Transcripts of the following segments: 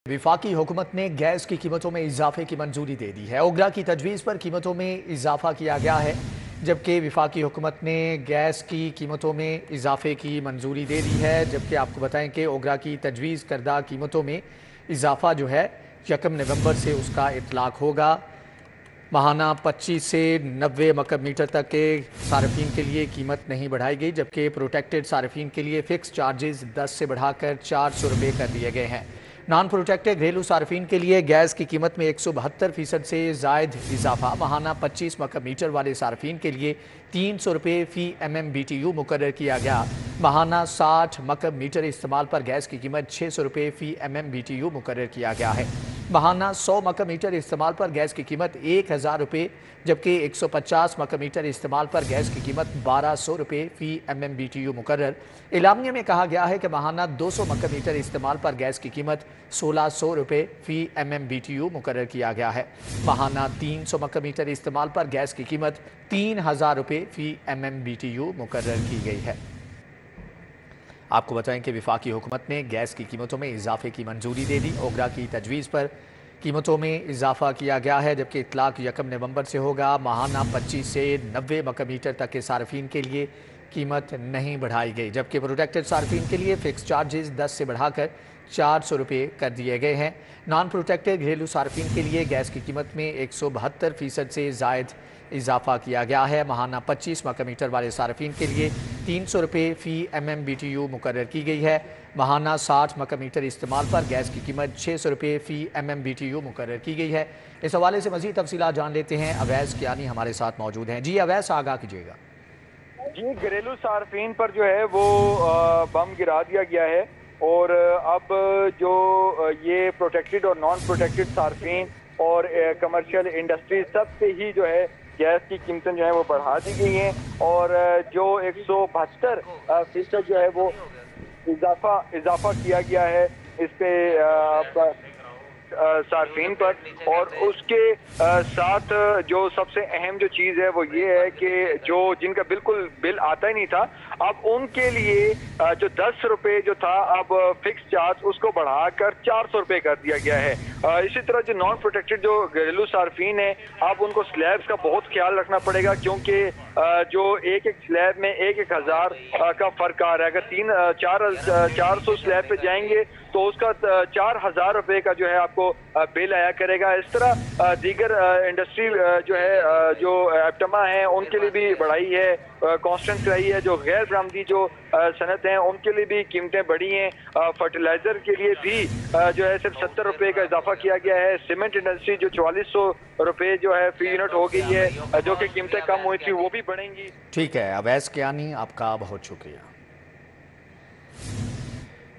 वफाकी हुकूमत ने गैस की कीमतों में इजाफे की मंजूरी दे दी है। ओगरा की तजवीज़ पर कीमतों में इजाफा किया गया है, जबकि वफाकी हुकूमत ने गैस की कीमतों में इजाफे की मंजूरी दे दी है। जबकि आपको बताएं कि ओगरा की तजवीज़ करदा कीमतों में इजाफा जो है 1 नवंबर से उसका इतलाक होगा। माहाना 25 से 90 मकब मीटर तक के सार्फिन के लिए कीमत नहीं बढ़ाई गई, जबकि प्रोटेक्टेड सार्फिन के लिए फ़िक्स चार्जेस 10 से बढ़ाकर 400 रुपये कर दिए गए हैं। नॉन प्रोटेक्टेड घरेलू सार्फिन के लिए गैस की कीमत में 172% से जायद इजाफा। माहाना 25 मकब मीटर वाले सार्फिन के लिए 300 रुपये फ़ी MMBTU मुकर्रर किया गया। माहाना 60 मकब मीटर इस्तेमाल पर गैस की कीमत 600 रुपये फ़ी MMBTU मुकर्रर किया गया है। माहाना 100 मकब मीटर इस्तेमाल पर गैस की कीमत 1000 रुपये, जबकि 150 मकब मीटर इस्तेमाल पर गैस की कीमत 1200 रुपये फ़ी MMBTU मुकर्रर। एलामिया में कहा गया है कि माहाना 200 मकब मीटर इस्तेमाल पर गैस की कीमत 1600 रुपये फ़ी MMBTU मुकर्रर किया गया है। माहाना 300 मकब मीटर इस्तेमाल पर गैस की कीमत 3000 रुपये फ़ी MMBTU मुकर्रर की गई है। आपको बताएं कि वफाकी हुकूमत ने गैस की कीमतों में इजाफे की मंजूरी दे दी। ओगरा की तजवीज़ पर कीमतों में इजाफा किया गया है, जबकि इतलाक 1 नवंबर से होगा। माहाना 25 से 90 मकब मीटर तक के सार्फिन के लिए कीमत नहीं बढ़ाई गई, जबकि प्रोटेक्टेड सार्फिन के लिए फ़िक्स चार्जेस 10 से बढ़ाकर 400 रुपये कर दिए गए हैं। नॉन प्रोटेक्टेड घरेलू सार्फिन के लिए गैस की कीमत में 172% से जायद इजाफा किया गया है। माहाना 25 मकब मीटर वाले सार्फिन के लिए 300 रुपये फ़ी MMBTU मुकर्रर की गई है। माहाना 60 मकब मीटर इस्तेमाल पर गैस की कीमत 600 रुपये फ़ी MMBTU मुकर्रर की गई है। इस हवाले से मज़ीद तफसीलात जान लेते हैं। अवैस कियानी हमारे साथ मौजूद हैं। जी अवैस, आगाह कीजिएगा। जी, घरेलू सार्फिन पर जो है वो बम गिरा दिया गया है और अब जो ये प्रोटेक्टेड और नॉन प्रोटेक्टेड सार्फिन और कमर्शियल इंडस्ट्री सब से ही जो है गैस की कीमतें जो है वो बढ़ा दी गई हैं और जो 172% जो है वो इजाफा किया गया है इस पे सार्फिन पर। और उसके साथ जो सबसे अहम जो चीज़ है वो ये है कि जो जिनका बिल्कुल बिल आता ही नहीं था, अब उनके लिए जो 10 रुपये जो था अब फिक्स चार्ज उसको बढ़ाकर 400 रुपये कर दिया गया है। इसी तरह जो नॉन प्रोटेक्टेड जो घरेलू सार्फिन है, अब उनको स्लैब्स का बहुत ख्याल रखना पड़ेगा, क्योंकि जो एक स्लैब में 1,000 का फर्क आ रहा है। अगर 400 स्लैब पे जाएंगे तो उसका 4000 रुपये का जो है आपको बिल आया करेगा। इस तरह दीगर इंडस्ट्री जो है जो एप्टमा है उनके लिए भी बढ़ाई है, कांस्टेंट रही है। जो गैर बरामदी जो सनत हैं उनके लिए भी कीमतें बढ़ी हैं। फर्टिलाइजर के लिए भी जो है सिर्फ 70 रुपये का इजाफा किया गया है। सीमेंट इंडस्ट्री जो 4400 रुपये जो है फी यूनिट हो गई है, जो कि कीमतें कम हुई थी वो भी बढ़ेंगी। ठीक है अवैस कियानी, आपका बहुत शुक्रिया।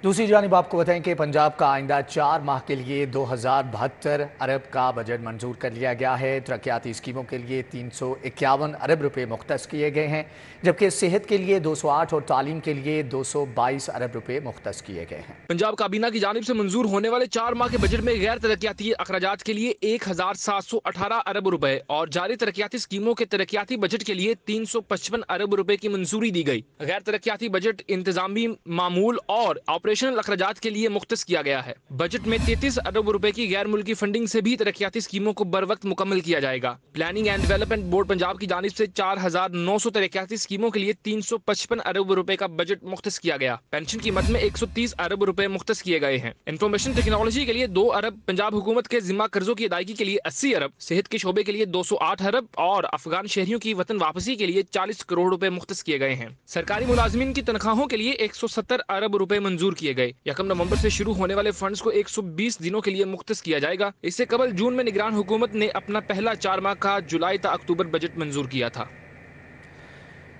दूसरी जानिब आपको बताएं कि पंजाब का आइंदा 4 माह के लिए 2072 अरब का बजट मंजूर कर लिया गया है। तरक्याती स्कीमों के लिए 351 अरब रुपये मुख्तस किए गए हैं, जबकि सेहत के लिए 208 और तालीम के लिए 222 अरब रुपये मुख्तस किए गए हैं। पंजाब काबीना की जानिब से मंजूर होने वाले 4 माह के बजट में गैर तरक्याती अखराजात के लिए 1718 अरब रुपए और जारी तरक्याती स्कीमों के तरक्याती बजट के लिए 355 अरब रुपए की मंजूरी दी गई। गैर तरक्याती बजट इंतजामी मामूल और ऑपरेशनल अखराजात के लिए मुख्तस किया गया है। बजट में 33 अरब रुपए की गैर मुल्की फंडिंग से भी तरक्याती स्कीमों को बर वक्त मुकम्मल किया जाएगा। Planning and development board Punjab की जानिब से 4900 तरक्याती स्कीमों के लिए 355 अरब रुपए का बजट मुख्तस किया गया। पेंशन की मद में 130 अरब रुपए मुख्तस किए गए हैं। इंफॉर्मेशन टेक्नोलॉजी के लिए 2 अरब, पंजाब हुकूमत के जिम्मा कर्जों की अदायगी के लिए 80 अरब, सेहत के शोबे के लिए 208 अरब और अफगान शहरियों की वतन वापसी के लिए 40 करोड़ रुपए मुख्तस किए गए हैं। सरकारी मुलाजमीन की तनख्वाहों के लिए 170 अरब रुपए मंजूर किए गए। 1 नवंबर से शुरू होने वाले फंड्स को 120 दिनों के लिए मुख्तस किया जाएगा। इससे कबल जून में निगरान हुकूमत ने अपना पहला 4 माह का जुलाई से अक्टूबर बजट मंजूर किया था।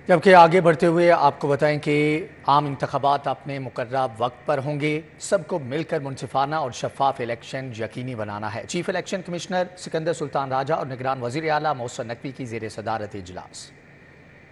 जबकि आगे बढ़ते हुए आपको बताएं कि आम इंतखाबात अपने मुकर्ररा वक्त पर होंगे। सबको मिलकर मुनसिफाना और शफाफ इलेक्शन यकीनी बनाना है। Chief election commissioner Sikandar Sultan Raja और निगरान वज़ीर आला मोहसिन नकवी की ज़ेर सदारत इजलास।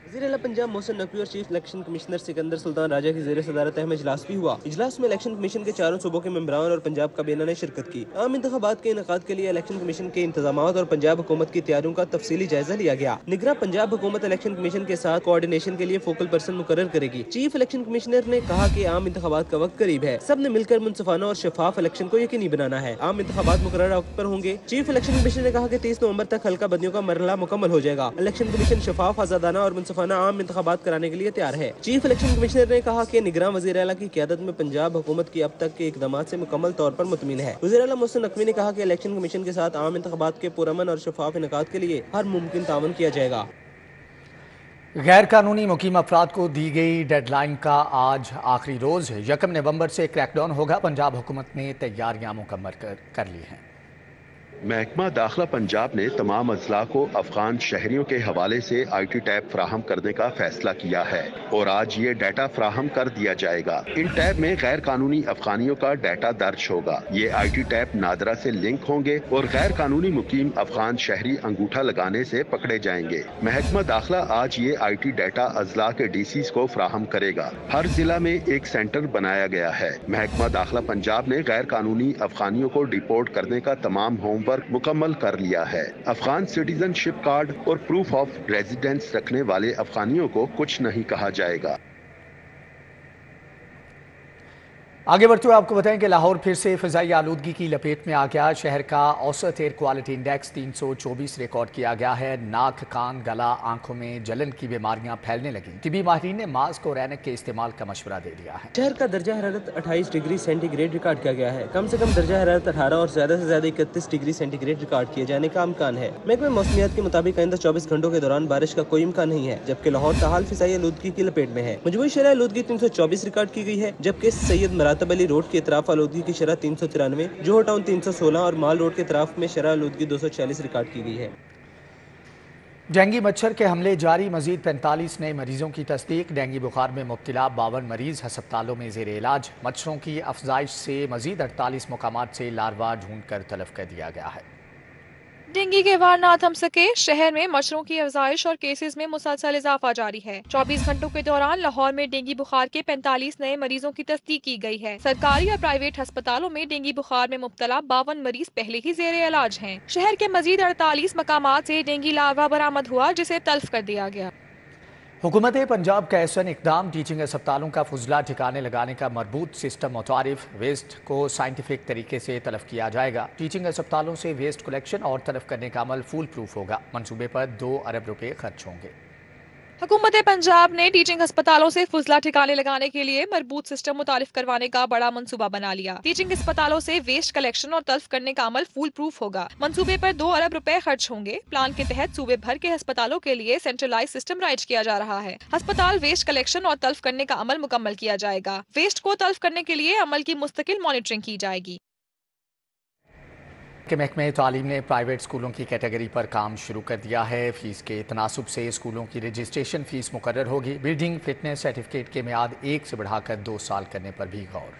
वज़ीर आला पंजाब मोहसिन नकवी और chief election commissioner Sikandar Sultan Raja की ज़ेर सदारत अहम इजलास भी हुआ। इजलास में इलेक्शन कमीशन के चारों सूबों के मेंबरान और पंजाब काबीना ने शिरकत की। आम इंतखाबात के इनेकाद के लिए इलेक्शन कमीशन के इंतजामात और पंजाब हुकूमत की तैयारियों का तफसीली जायजा लिया गया। निगरां पंजाब हुकूमत इलेक्शन कमीशन के साथ कोऑर्डिनेशन के लिए फोकल पर्सन मुकर्रर करेगी। चीफ इलेक्शन कमिश्नर ने कहा कि आम इंतखाबात का वक्त करीब है, सब ने मिलकर मुनसिफाना और शफाफ इलेक्शन को यकीनी बनाना है। आम इंतखाबात मुकर्रर वक्त पर होंगे। चीफ इलेक्शन कमिश्नर ने कहा कि 30 नवंबर तक हल्का बंदियों का मरहला मुकम्मल हो जाएगा। इलेक्शन कमीशन शफाफ, आजादाना और मुनसिफाना आम इंतखाबात कराने के लिए तैयार है। चीफ इलेक्शन कमिश्नर ने कहा कि निगरान वज़ीर आला की क़यादत में पंजाब हुकूमत की अब तक के इक़दामात से मुकम्मल तौर पर मुतमिन है। वज़ीर आला मोहसिन नकवी ने कहा कि इलेक्शन कमीशन के साथ आम इंतखाबात के पुरअमन और शफाफ इनेकाद के लिए हर मुमकिन तावन किया जाएगा। गैर कानूनी मुकीम अफराद को दी गई डेडलाइन का आज आखिरी रोज़ है। 1 नवंबर से क्रैकडाउन होगा। पंजाब हुकूमत ने तैयारियां मुकम्मल कर ली हैं। महकमा दाखिला पंजाब ने तमाम अजला को अफगान शहरियों के हवाले से IT टैब फ्राहम करने का फैसला किया है और आज ये डाटा फ्राहम कर दिया जाएगा। इन टैब में गैर कानूनी अफगानियों का डाटा दर्ज होगा। ये IT टैब नादरा से लिंक होंगे और गैर कानूनी मुकीम अफगान शहरी अंगूठा लगाने से पकड़े जाएंगे। महकमा दाखिला आज ये IT डाटा अजला के DCs को फ्राहम करेगा। हर जिला में एक सेंटर बनाया गया है। महकमा दाखिला पंजाब ने गैर कानूनी अफगानियों को डिपोर्ट करने का तमाम होमवर्क मुकम्मल कर लिया है। अफगान सिटीजनशिप कार्ड और प्रूफ ऑफ रेजिडेंस रखने वाले अफगानियों को कुछ नहीं कहा जाएगा। आगे बढ़ते हुए आपको बताएं कि लाहौर फिर से फ़िज़ाई आलूदगी की लपेट में आ गया। शहर का औसत एयर क्वालिटी इंडेक्स 324 रिकॉर्ड किया गया है। नाक, कान, गला, आंखों में जलन की बीमारियां फैलने लगी। तिबी माहिरीन ने मास्क और ऐनक के इस्तेमाल का मशवरा दे दिया है। शहर का दर्जा हरारत 28 डिग्री सेंटीग्रेड रिकॉर्ड किया गया है। कम से कम दर्जा हरारत 18 और ज्यादा से ज्यादा 31 डिग्री सेंटीग्रेड रिकॉर्ड किए जाने का इम्कान है। महकमे मौसमियात के मुताबिक आइंदा 24 घंटों के दौरान बारिश का कोई इम्कान नहीं है, जबकि लाहौर ताहाल फ़िज़ाई आलूदगी की लपेट में है। मजमूई शरह आलूदगी 324 रिकॉर्ड की गई है, जबकि सैयद मरातब अली रोड की तरफ आलूदगी की शरह 393, जोहर टाउन 316 और माल रोड के तरफ में शरह आलूदगी 240 रिकॉर्ड की गई है। डेंगू मच्छर के हमले जारी। मजीद 45 नए मरीजों की तस्दीक। डेंगू बुखार में मुब्तला 52 मरीज अस्पतालों में ज़ेर इलाज। मच्छरों की अफजाइश से मजीद 48 मुकामात से लार्वा ढूंढ कर तलब कर दिया गया है। डेंगू के वार ना थम सके। शहर में मच्छरों की अफजाइश और केसेस में मुसलसल इजाफा जारी है। 24 घंटों के दौरान लाहौर में डेंगू बुखार के 45 नए मरीजों की तस्दीक की गई है। सरकारी और प्राइवेट अस्पतालों में डेंगू बुखार में मुब्तला 52 मरीज पहले ही जेर इलाज हैं। शहर के मजीद 48 मकामात से डेंगू लार्वा बरामद हुआ, जिसे तल्फ कर दिया गया। हुकूमत पंजाब का ऐसा इकदाम टीचिंग अस्पतालों का फुजला ठिकाने लगाने का मरबूत सिस्टम मुतारिफ। वेस्ट को साइंटिफिक तरीके से तलफ किया जाएगा। टीचिंग अस्पतालों से वेस्ट कलेक्शन और तलफ करने का अमल फूल प्रूफ होगा। मंसूबे पर 2 अरब रुपए खर्च होंगे। हुकूमत पंजाब ने टीचिंग अस्पतालों से फुजला ठिकाने लगाने के लिए मरबूत सिस्टम मुतारिफ करवाने का बड़ा मंसूबा बना लिया। टीचिंग अस्पतालों से वेस्ट कलेक्शन और तल्फ करने का अमल फूल प्रूफ होगा। मंसूबे पर 2 अरब रुपए खर्च होंगे। प्लान के तहत सूबे भर के अस्पतालों के लिए सेंट्रलाइज सिस्टम राइज किया जा रहा है। अस्पताल वेस्ट कलेक्शन और तल्फ करने का अमल मुकम्मल किया जाएगा। वेस्ट को तल्फ करने के लिए अमल की मुस्तकिल मॉनिटरिंग की जाएगी। के महकमे तालीम ने प्राइवेट स्कूलों की कैटेगरी पर काम शुरू कर दिया है। फीस के तनासुब से स्कूलों की रजिस्ट्रेशन फीस मुकर्रर होगी। बिल्डिंग फिटनेस सर्टिफिकेट के मियाद 1 से बढ़ाकर 2 साल करने पर भी गौर।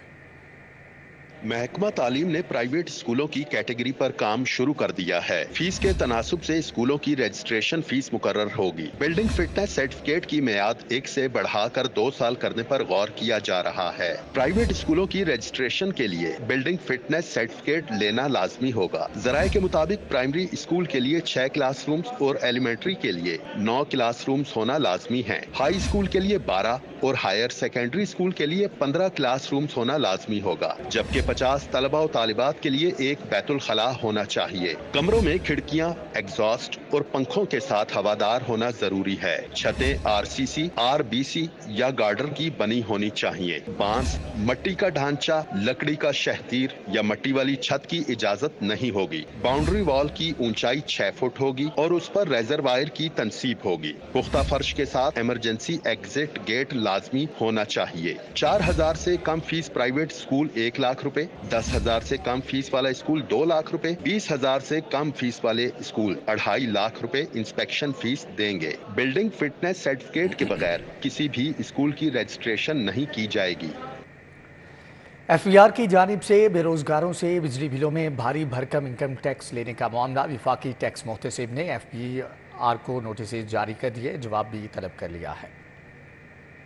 महकमा तालीम ने प्राइवेट स्कूलों की कैटेगरी पर काम शुरू कर दिया है। फीस के तनासुब से स्कूलों की रजिस्ट्रेशन फीस मुकर्रर होगी। बिल्डिंग फिटनेस सर्टिफिकेट की मियाद 1 से बढ़ाकर 2 साल करने पर गौर किया जा रहा है। प्राइवेट स्कूलों की रजिस्ट्रेशन के लिए बिल्डिंग फिटनेस सर्टिफिकेट लेना लाजमी होगा। जराये के मुताबिक प्राइमरी स्कूल के लिए 6 क्लासरूम्स और एलिमेंट्री के लिए 9 क्लासरूम्स होना लाजमी है। हाई स्कूल के लिए 12 और हायर सेकेंडरी स्कूल के लिए 15 क्लासरूम्स होना लाजमी होगा, जबकि 50 तलबा और तालिबात के लिए एक बैतुल खला होना चाहिए। कमरों में खिड़कियां, एग्जॉस्ट और पंखों के साथ हवादार होना जरूरी है। छतें RCC, RBC या गार्डर की बनी होनी चाहिए। बांस, मट्टी का ढांचा, लकड़ी का शहतीर या मट्टी वाली छत की इजाजत नहीं होगी। बाउंड्री वॉल की ऊंचाई 6 फुट होगी और उस पर रेजर वायर की तनसीब होगी। पुख्ता फर्श के साथ इमरजेंसी एग्जिट गेट लाजमी होना चाहिए। 4000 से कम फीस प्राइवेट स्कूल 1 लाख रुपए, 10,000 से कम फीस वाला स्कूल 2 लाख रुपए, 20,000 से कम फीस वाले स्कूल 2.5 लाख रुपए इंस्पेक्शन फीस देंगे। बिल्डिंग फिटनेस सर्टिफिकेट के बगैर किसी भी स्कूल की रजिस्ट्रेशन नहीं की जाएगी। FBR की जानिब से बेरोजगारों से बिजली बिलों में भारी भरकम इनकम टैक्स लेने का मामला। विफाकी टैक्स मोहतसिब ने FBR को नोटिस जारी कर दिए, जवाब भी तलब कर लिया है।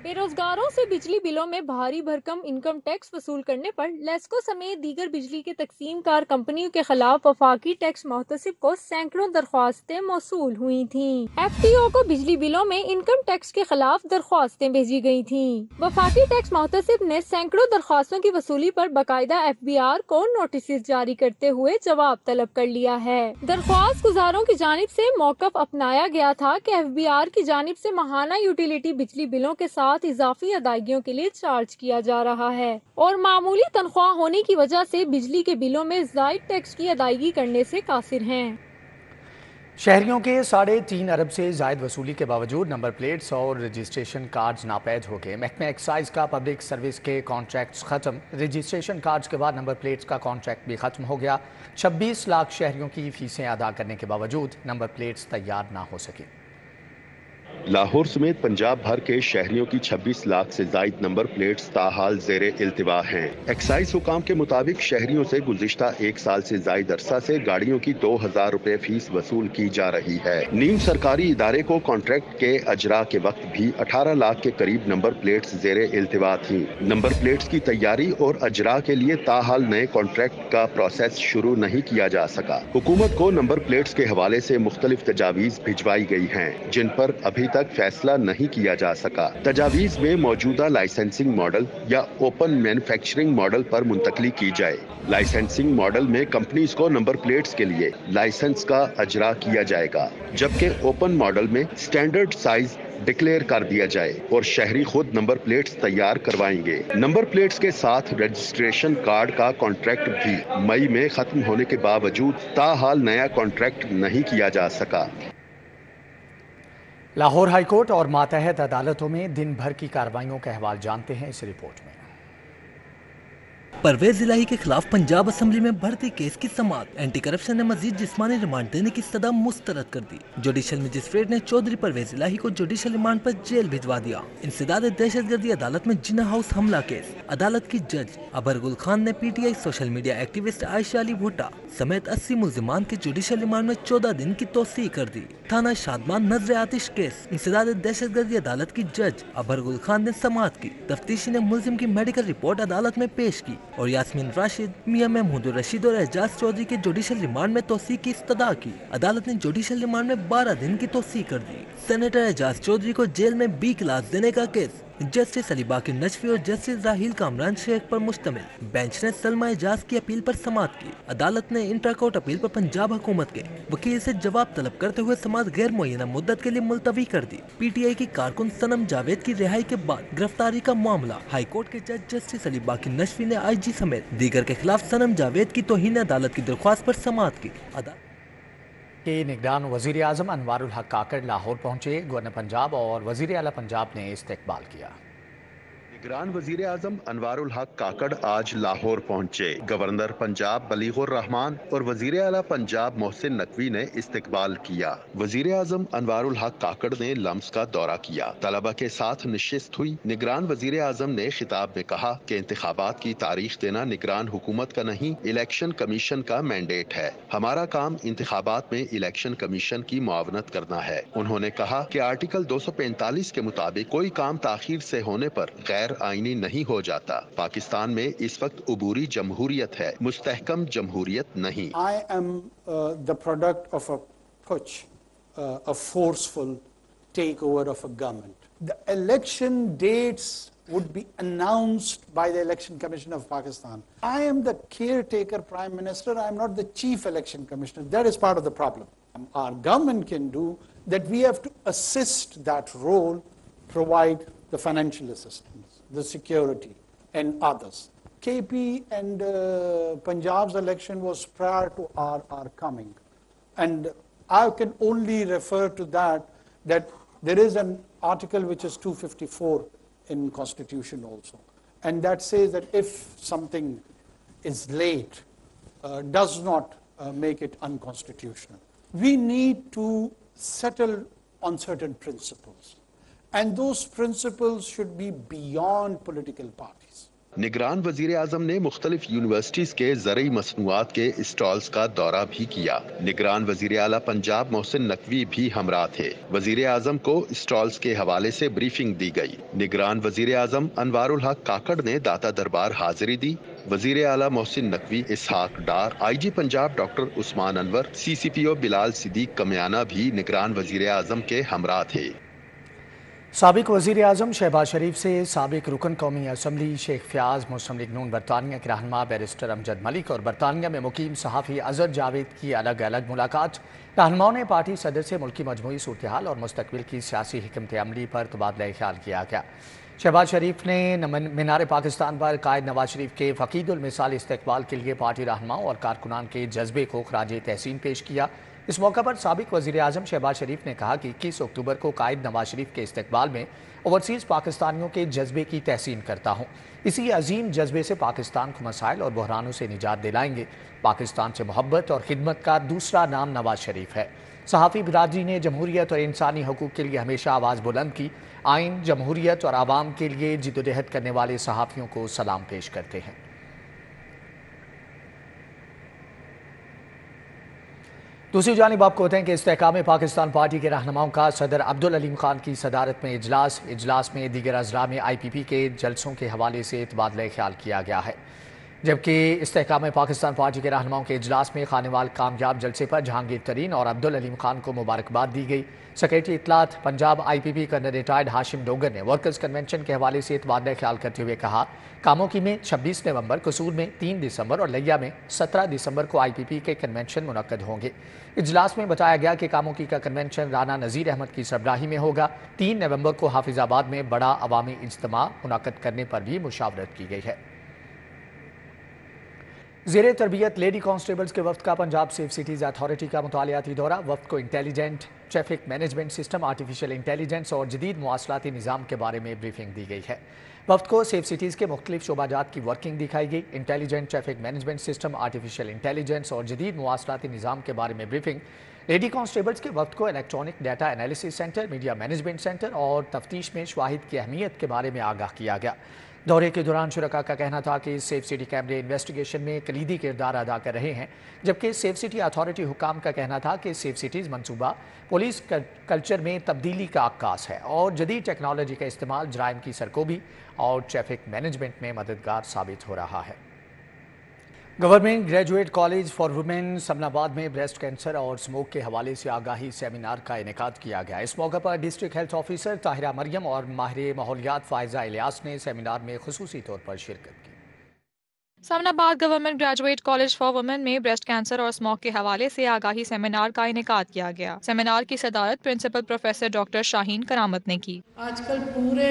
बेरोजगारों से बिजली बिलों में भारी भरकम इनकम टैक्स वसूल करने पर लेस्को समेत दीगर बिजली के तकसीम कार कंपनियों के खिलाफ वफाकी टैक्स मोहतसिब को सैकड़ों दरख्वास्तें मौसूल हुई थीं। FTO को बिजली बिलों में इनकम टैक्स के खिलाफ दरख्वास्तें भेजी गई थीं। वफाकी टैक्स मोहतसिब ने सैकड़ों दरख्वास्तों की वसूली पर बाकायदा FBR को नोटिस जारी करते हुए जवाब तलब कर लिया है। दरख्वास्त गुजारों की जानिब से मौकफ अपनाया गया था कि FBR की जानिब से माहाना यूटिलिटी बिजली बिलों के साथ इजाफी अदायगियों के लिए चार्ज किया जा रहा है और मामूली तनख्वाह होने की वजह से बिजली के बिलों में जायद टैक्स की अदायगी करने से कासिर हैं। शहरियों के 3.5 अरब से जायद वसूली के बावजूद नंबर प्लेट्स और रजिस्ट्रेशन कार्ड्स नापैद हो गए। महकमा एक्साइज का पब्लिक सर्विस के कॉन्ट्रैक्ट्स खत्म, रजिस्ट्रेशन कार्ड्स के बाद नंबर प्लेट्स का कॉन्ट्रैक्ट भी खत्म हो गया। 26 लाख शहरियों की फीसें अदा करने के बावजूद नंबर प्लेट्स तैयार ना हो सकी। लाहौर समेत पंजाब भर के शहरियों की 26 लाख से जायद नंबर प्लेट्स ताहाल जेरे इल्तिवा हैं। एक्साइज हुकाम के मुताबिक शहरियों से गुज़िश्ता 1 साल से जायद अरसा से गाड़ियों की 2000 रुपए फीस वसूल की जा रही है। नीम सरकारी इदारे को कॉन्ट्रैक्ट के अजरा के वक्त भी 18 लाख के करीब नंबर प्लेट्स जेरे इल्तिवा थी। नंबर प्लेट्स की तैयारी और अजरा के लिए ताहाल नए कॉन्ट्रैक्ट का प्रोसेस शुरू नहीं किया जा सका। हुकूमत को नंबर प्लेट्स के हवाले से मुख्तलिफ तजावीज भिजवाई गई हैं, जिन पर अभी तक फैसला नहीं किया जा सका। तजावीज में मौजूदा लाइसेंसिंग मॉडल या ओपन मैन्युफैक्चरिंग मॉडल पर मुंतकली की जाए। लाइसेंसिंग मॉडल में कंपनीज को नंबर प्लेट्स के लिए लाइसेंस का अजरा किया जाएगा, जबकि ओपन मॉडल में स्टैंडर्ड साइज डिक्लेयर कर दिया जाए और शहरी खुद नंबर प्लेट्स तैयार करवाएंगे। नंबर प्लेट्स के साथ रजिस्ट्रेशन कार्ड का कॉन्ट्रैक्ट भी मई में खत्म होने के बावजूद ताहाल नया कॉन्ट्रैक्ट नहीं किया जा सका। लाहौर हाईकोर्ट और मातहत अदालतों में दिन भर की कार्रवाइयों का अहवाल जानते हैं इस रिपोर्ट में। परवेज इलाही के खिलाफ पंजाब असेंबली में बढ़ती केस की समाअत। एंटी करप्शन ने मजीद जिस्मानी रिमांड देने की सदा मुस्तरद कर दी। जुडिशल मजिस्ट्रेट ने चौधरी परवेज इलाही को जुडिशल रिमांड पर जेल भिजवा दिया। इंसदाद दहशतगर्दी अदालत में जिन्ना हाउस हमला केस। अदालत की जज अबर गुल खान ने PTI social media activist Ayesha Ali भुट्टा समेत 80 मुल्जिमान के जुडिशल रिमांड में 14 दिन की तोसी कर दी। थाना शादमान नजर आतिश केस। इंसदाद दहशतगर्दी अदालत की जज अबर गुल खान ने समाअत की। तफ्तीशी ने मुल्जिम की मेडिकल रिपोर्ट अदालत में पेश की और यास्मीन राशिद, मियां महमूद रशीद और एजाज चौधरी के जुडिशल रिमांड में तोसी की इस्तदा की। अदालत ने जुडिशल रिमांड में 12 दिन की तोसी कर दी। सेनेटर एजाज चौधरी को जेल में 20 क्लास देने का केस। जस्टिस अली बाकिर नजफी और जस्टिस राहील कामरान शेख पर मुश्तमिल बेंच ने सलमा एजाज की अपील पर समाअत की। अदालत ने इंट्रा कोर्ट अपील पर पंजाब हुकूमत के वकील से जवाब तलब करते हुए समाअत गैर मुअय्यना मुद्दत के लिए मुलतवी कर दी। PTI की कारकुन सनम जावेद की रिहाई के बाद गिरफ्तारी का मामला। हाई कोर्ट के जज जस्टिस अली बाकिर नजफी ने IG समेत दीगर के खिलाफ सनम जावेद की तौहीन अदालत की दरख्वास्त पर समाअत की। के निगरान वज़ीर आज़म अनवारुल हक काकड़ लाहौर पहुंचे। गवर्नर पंजाब और वज़ीर आला पंजाब ने इस्तकबाल किया। निगरान वज़ीर आज़म अनवारुल हक काकड़ आज लाहौर पहुंचे। गवर्नर पंजाब बलीगुर रहमान और वज़ीर आला पंजाब मोहसिन नकवी ने इस्तकबाल किया। वज़ीर आज़म अनवारुल हक काकड़ ने लम्स का दौरा किया। तलबा के साथ नशिस्त हुई। निगरान वज़ीर आज़म ने खिताब में कहा कि इंतखाबात की तारीख देना निगरान हुकूमत का नहीं, इलेक्शन कमीशन का मैंडेट है। हमारा काम इंतखाबात में इलेक्शन कमीशन की मुआवनत करना है। उन्होंने कहा कि आर्टिकल 245 के मुताबिक कोई काम ताखीर से होने पर गैर आईनी नहीं हो जाता। पाकिस्तान में इस वक्त उबूरी जमहूरियत है, मुस्तहकम जमहूरियत नहीं। I am the product of a putsch, a forceful takeover of a government. The election dates would be announced by the Election Commission of Pakistan. I am the caretaker Prime Minister. I am not the Chief Election Commissioner. That is part of the problem. Our government can do that. We have to assist that role, provide the financial assistance, the security, and others. KP and Punjab's election was prior to our coming. And I can only refer to that there is an article which is 254 in Constitution also. And that says that if something is late, does not make it unconstitutional. We need to settle on certain principles. And those principles should be beyond political parties. निगरान वजीर आजम ने मुख्तलिफ universities के ज़रई मसनूआत के stalls का दौरा भी किया। निगरान वजीर आला पंजाब मोहसिन नकवी भी हमरा थे। वजीर आजम को स्टॉल्स के हवाले से ब्रीफिंग दी गई। निगरान वजीर आजम अनवारुल हक काकड़ ने दाता दरबार हाजिरी दी। वजीर आला Mohsin Naqvi, Ishaq Dar, IG Punjab doctor Usman Anwar, CCPO Bilal Siddique Kamiana भी निगरान वजीर आजम के हमरा थे। साबिक वज़ीर आज़म शहबाज शरीफ से साबिक रुकन कौमी असम्बली शेख फयाज, मुस्लिम लीग नून बरतानिया के रहनुमा बैरिस्टर अमजद मलिक और बरतानिया में मुकीम सहाफ़ी अज़हर जावेद की अलग अलग मुलाकात। रहनुमाओं ने पार्टी सदर से मुल्की मजमूई सूरत हाल और मुस्तकबिल की सियासी हिकमत अमली पर तबादला ख्याल किया गया। शहबाज शरीफ ने मीनार पाकिस्तान पर कायद नवाज शरीफ के फ़कीदुल मिसाल इस्तकबाल के लिए पार्टी रहनुमाओं और कारकुनान के जज्बे को खराज तहसीन पेश किया। इस मौका पर साबिक वज़ीर आज़म शहबाज शरीफ ने कहा कि 21 अक्टूबर को कायद नवाज शरीफ के इस्तकबाल में ओवरसीज़ पाकिस्तानियों के जज्बे की तहसीन करता हूँ। इसी अजीम जज्बे से पाकिस्तान को मसाइल और बहरानों से निजात दिलाएंगे। पाकिस्तान से मोहब्बत और खिदमत का दूसरा नाम नवाज शरीफ है। सहाफ़ी बिरादरी ने जमहूरियत और इंसानी हकूक़ के लिए हमेशा आवाज़ बुलंद की। आइन, जमहूरियत और आवाम के लिए जिद्दोजहद करने वाले सहाफ़ियों को सलाम पेश करते हैं। दूसरी जानिब आपको होते हैं कि इस्तेहकाम पाकिस्तान पार्टी के रहनुमाओं का सदर अब्दुल अलीम खान की सदारत में इजलास में दीगर अज़रा में IPP के जलसों के हवाले से तबादला ख्याल किया गया है। जबकि इस्तेहकाम पाकिस्तान पार्टी के रहनुमाओं के इजलास में खानेवाल कामयाब जलसे पर जहांगीर तरीन और अब्दुल अलीम खान को मुबारकबाद दी गई। सेक्रेटरी इत्तलात Punjab IPP colonel retired Hashim Dogar ने वर्कर्स कन्वेंशन के हवाले से तबादला ख्याल करते हुए कहा, कामोकी में 26 नवंबर, कसूर में 3 दिसंबर और लिया में 17 दिसंबर को IPP के कन्वेंशन मुनक्कद होंगे। इजलास में बताया गया कि कामोकी का कन्वेंशन राना नज़ीर अहमद की सरबराही में होगा। 3 नवंबर को हाफिजाबाद में बड़ा अवामी इज्तिमा मुनक्कद करने पर भी मुशावरत की गई है। ज़ेरे तरबियत लेडी कांस्टेबल्स के वफ्द का पंजाब सेफ सिटीज़ अथॉरिटी का मुतालियाती दौरा। वफ्द को intelligent traffic management system, artificial intelligence और जदीद मुआसलाती निज़ाम के बारे में ब्रीफिंग दी गई है। वफ्द को सेफ सिटीज़ के मुख्तलिफ शोबाजात की वर्किंग दिखाई गई। Intelligent traffic management system, artificial intelligence और जदीद मुआसलाती निज़ाम के बारे में ब्रीफिंग। लेडी कांस्टेबल्स के वफ्द को electronic data analysis centre, media management centre और तफ्तीश में शवाहिद की अहमियत के बारे में आगाह किया गया। दौरे के दौरान शुरका का कहना था कि सेफ सिटी कैमरे इन्वेस्टिगेशन में कलीदी किरदार अदा कर रहे हैं, जबकि सेफ सिटी अथॉरिटी हुकाम का कहना था कि सेफ सिटीज़ मनसूबा पुलिस कल्चर में तब्दीली का आगाज़ है और जदीद टेक्नोलॉजी का इस्तेमाल जराइम की सरकोबी और ट्रैफिक मैनेजमेंट में मददगार साबित हो रहा है। Government graduate college for women Samanabad में ब्रेस्ट कैंसर और स्मोक के हवाले से आगाही सेमिनार का इनेकाद किया गया। इस मौके पर district health officer Tahira Maryam और माहिर माहौलियात फायजा इलियास ने सेमिनार में खुसूसी तौर पर शिरकत की। Samanabad government graduate college for women में ब्रेस्ट कैंसर और स्मोक के हवाले से आगाही सेमिनार का इनेकाद किया गया। सेमिनार की सदारत प्रिंसिपल प्रोफेसर डॉक्टर शाहीन करामत ने की। आजकल पूरे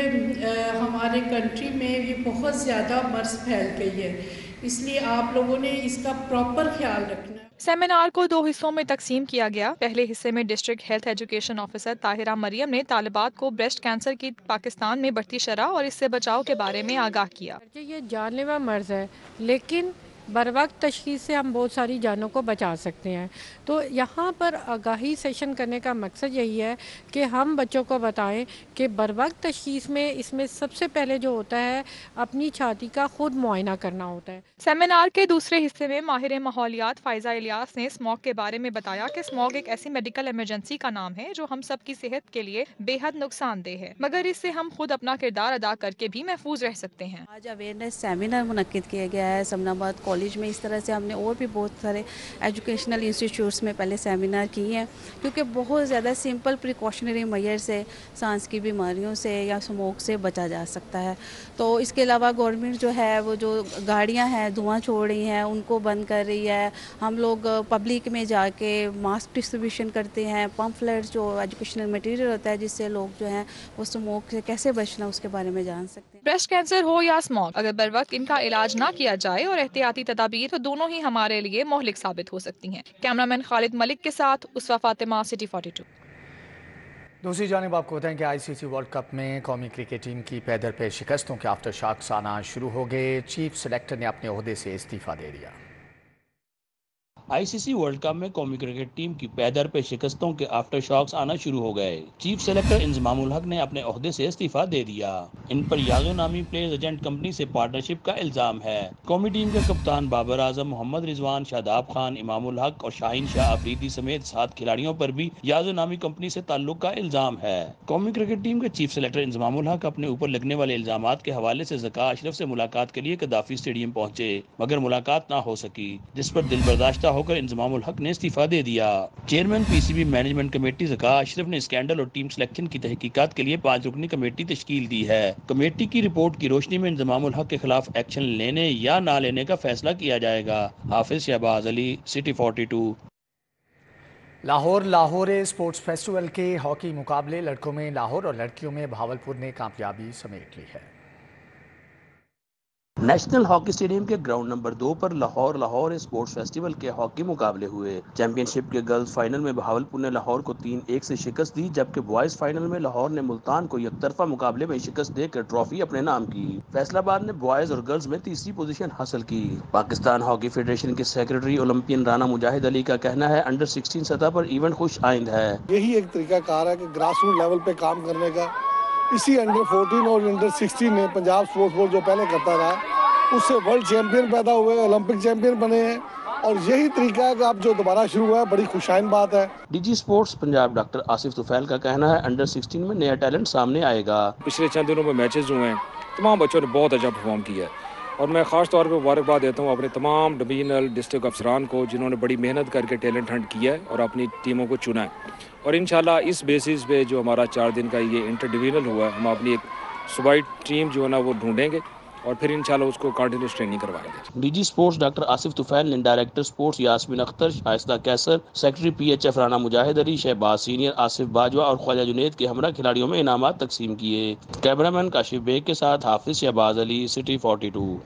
हमारे कंट्री में ये बहुत ज़्यादा मर्ज फैल गई है, इसलिए आप लोगों ने इसका प्रॉपर ख्याल रखना है। सेमिनार को 2 हिस्सों में तकसीम किया गया। पहले हिस्से में district health education officer Tahira Maryam ने तालिबात को ब्रेस्ट कैंसर की पाकिस्तान में बढ़ती शरह और इससे बचाव के बारे में आगाह किया। ये जानलेवा मर्ज है, लेकिन बर वक्त तशखीस से हम बहुत सारी जानों को बचा सकते हैं। तो यहाँ पर आगाही सेशन करने का मकसद यही है कि हम बच्चों को बताएं कि बर वक्त तशखीस में इसमें सबसे पहले जो होता है अपनी छाती का खुद मुआयना करना होता है। सेमिनार के दूसरे हिस्से में माहिर माहौलियात फायजा इलियास ने स्मोक के बारे में बताया कि स्मोक एक ऐसी मेडिकल इमरजेंसी का नाम है जो हम सब की सेहत के लिए बेहद नुकसानदेह है, मगर इससे हम खुद अपना किरदार अदा करके भी महफूज रह सकते हैं। आज अवेयरनेस सेमिनार मुनक्किद किया गया है समनाबाद कॉलेज में। इस तरह से हमने और भी बहुत सारे एजुकेशनल इंस्टीट्यूट्स में पहले सेमिनार किए हैं, क्योंकि बहुत ज़्यादा सिंपल प्रिकॉशनरी मेजर से सांस की बीमारियों से या स्मोक से बचा जा सकता है। तो इसके अलावा गवर्नमेंट जो है वो जो गाड़ियां हैं धुआं छोड़ रही हैं उनको बंद कर रही है। हम लोग पब्लिक में जाके मास्क डिस्ट्रीब्यूशन करते हैं, पम्फलेट्स जो एजुकेशनल मटेरियल होता है जिससे लोग जो हैं वो स्मोक से कैसे बचना उसके बारे में जान सकते हैं। ब्रेस्ट कैंसर हो या स्मोक, अगर बर वक्त इनका इलाज ना किया जाए और एहतियाती तदाबीर, तो दोनों ही हमारे लिए मोहलिक साबित हो सकती हैं। कैमरामैन खालिद मलिक के साथ उसवा फातिमा, सिटी 42। दूसरी जानिब आपको बताएं कि ICC वर्ल्ड कप में कौमी क्रिकेट टीम की पैदर पे शिकस्तों के आफ्टर शॉक्स आना शुरू हो गए। चीफ सेलेक्टर ने अपने ओहदे से इस्तीफा दे दिया। ICC वर्ल्ड कप में कौमी क्रिकेट टीम की पैदर पे शिकस्तों के आफ्टर शॉक्स आना शुरू हो गए। चीफ सेलेक्टर इंजमामुल हक ने अपने ओहदे से इस्तीफा दे दिया। इन पर याजो नामी प्लेयर्स एजेंट कंपनी से पार्टनरशिप का इल्जाम है। कौमी टीम के कप्तान बाबर आजम, मोहम्मद रिजवान, शादाब खान, इमामुल हक और शाहीन शाह अफरीदी समेत 7 खिलाड़ियों पर भी याजो नामी कंपनी से ताल्लुक का इल्जाम है। कौमी क्रिकेट टीम के चीफ सेलेक्टर इंजमामुल हक अपने ऊपर लगने वाले इल्जामात के हवाले से ज़का अशरफ से मुलाकात के लिए गद्दाफी स्टेडियम पहुंचे, मगर मुलाकात ना हो सकी, जिस पर दिल बर्दाश्ता होकर इंजमामुल हक ने इस्तीफा दे दिया। Chairman PCB management committee Zaka Ashraf ने स्कैंडल और टीम सिलेक्शन की तहकीकात के लिए 5 रुकनी कमेटी तश्कील दी है। कमेटी की रिपोर्ट की रोशनी में इंजमामुल हक के खिलाफ एक्शन लेने या ना लेने का फैसला किया जाएगा। Hafiz Shahbaz Ali, city 42। Lahore sports festival के हॉकी मुकाबले लड़कों में लाहौर और लड़कियों में भावलपुर ने कामयाबी समेट ली है। नेशनल हॉकी स्टेडियम के ग्राउंड नंबर 2 पर लाहौर स्पोर्ट्स फेस्टिवल के हॉकी मुकाबले हुए। चैंपियनशिप के गर्ल्स फाइनल में भावलपुर ने लाहौर को 3-1 से शिकस्त दी, जबकि बॉयज फाइनल में लाहौर ने मुल्तान को एकतरफा मुकाबले में शिकस्त देकर ट्रॉफी अपने नाम की। फैसलाबाद ने बॉयज और गर्ल्स में तीसरी पोजीशन हासिल की। पाकिस्तान हॉकी फेडरेशन के सेक्रेटरी ओलंपियन राना मुजाहिद अली का कहना है, अंडर 16 सतह पर इवेंट खुश आइंद है। यही एक तरीका कार है कि ग्रास रूट लेवल पे काम करने का। इसी अंडर 14 और अंडर 16 में पंजाब स्पोर्ट्स बोर्ड जो पहले करता रहा, उससे वर्ल्ड चैंपियन पैदा हुए, ओलंपिक चैंपियन बने हैं, और यही तरीका है कि अब जो दोबारा शुरू हुआ है, बड़ी खुशाइन बात है। DG sports Punjab doctor Asif Tufail का कहना है, अंडर 16 में नया टैलेंट सामने आएगा। पिछले चंद दिनों में मैचेस हुए हैं, तमाम बच्चों ने बहुत अच्छा परफॉर्म किया है, और मैं ख़ास तौर पर मुबारकबाद देता हूँ अपने तमाम डिवीजनल डिस्ट्रिक्ट अफसरान को, जिन्होंने बड़ी मेहनत करके टैलेंट हंट किया है और अपनी टीमों को चुना है। और इंशाल्लाह इस बेसिस पे जो हमारा 4 दिन का ये इंटर डिवीजनल हुआ है, हम अपनी एक सूबाई टीम जो है ना वो ढूंढेंगे और फिर इंशाल्लाह उसको कंटिन्यूस ट्रेनिंग करवाएंगे। DG sports doctor Asif Tufail ने डायरेक्टर स्पोर्ट्स यास्मीन अख्तर, शाइस्ता कैसर, सेक्रेटरी PHF राना मुजाहिद अली, शहबाज सीनियर, आसिफ बाजवा और ख्वाजा जुनैद के हमरा खिलाड़ियों में इनामात तकसीम किए। कैमरामैन काशिफ बेग के साथ हाफिज शहबाज अली, सिटी 42।